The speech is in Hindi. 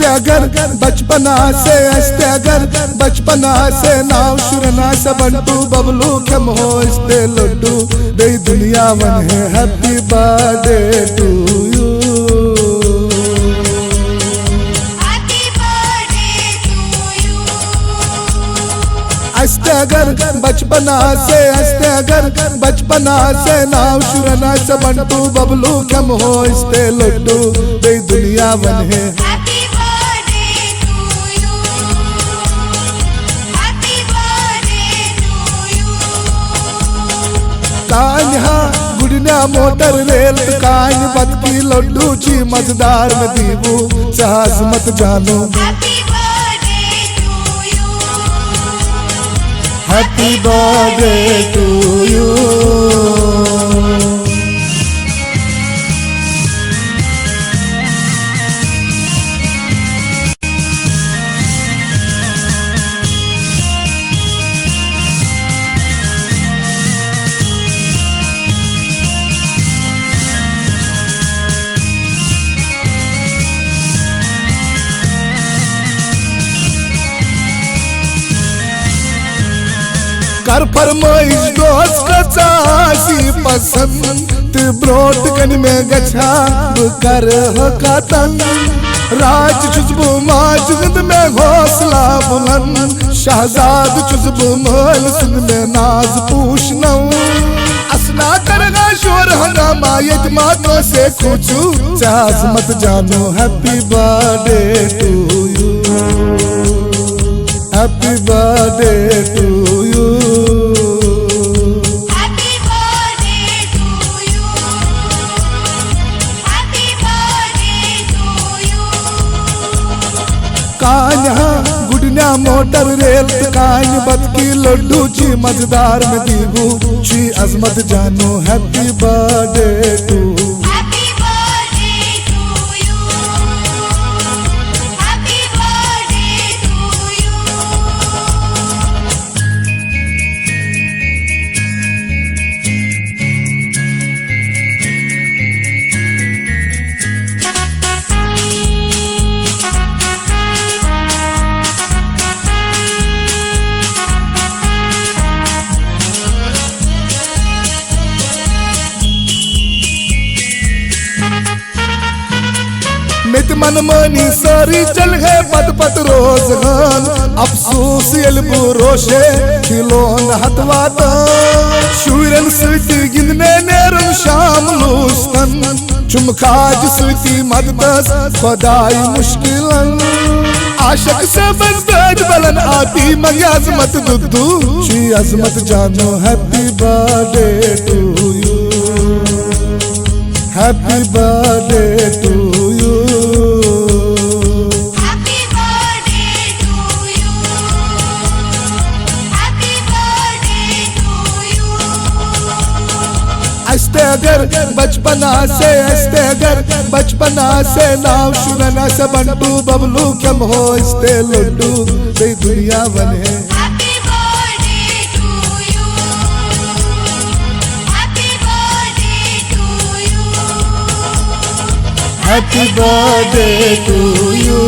अगर बचपना से नाव शुरना से बंटू बबलू खम हो इस्ते लड्डू दे दुनिया वन है हैप्पी बर्थडे टू यू। अगर बचपना से नाव शुरना से बंटू बबलू खम हो इस्ते लड्डू दे दुनिया वन है कान्हा गुड़िया मोटर रेल कान बदकी लड्डू ची मजेदार में दीबू जहाज मत जानो हैप्पी बर्थडे टू यू। कर फरमाइश दोस्त चासी पसंद ब्रोट कन में गछा कर हकतन राज चुजबू माजिद में घोसला बुलंद शहजाद चुजबू महल सुन में नाज पूछनौ असना करगा शोर हंगामा यजमा तो से खुचू जहाज मत जानो happy birthday to you happy birthday to you. Kanha गुड़िया मोटर रेल कान बदकी लड्डू ची मजेदार में दीबू ची अजमत जानो हैप्पी बर्थडे टू मित मन मनी सारी चल है पत रोज गान अफसोस यलबू रोशे खिलोन हतवाता शुरन सुती गिंदने नेरम शाम लूस्तन चुमकाज सुती मददस खुदाई मुश्किलन आशक से बंद बलन आती मगी अजमत दुद्दू शी अजमत जानो happy birthday to you happy birthday to you. अगर बचपना से नाव शुरना से बंटू बबलू कम हो इस्ते लड्डू दे दुनिया वन है हैप्पी बर्थडे टू यू।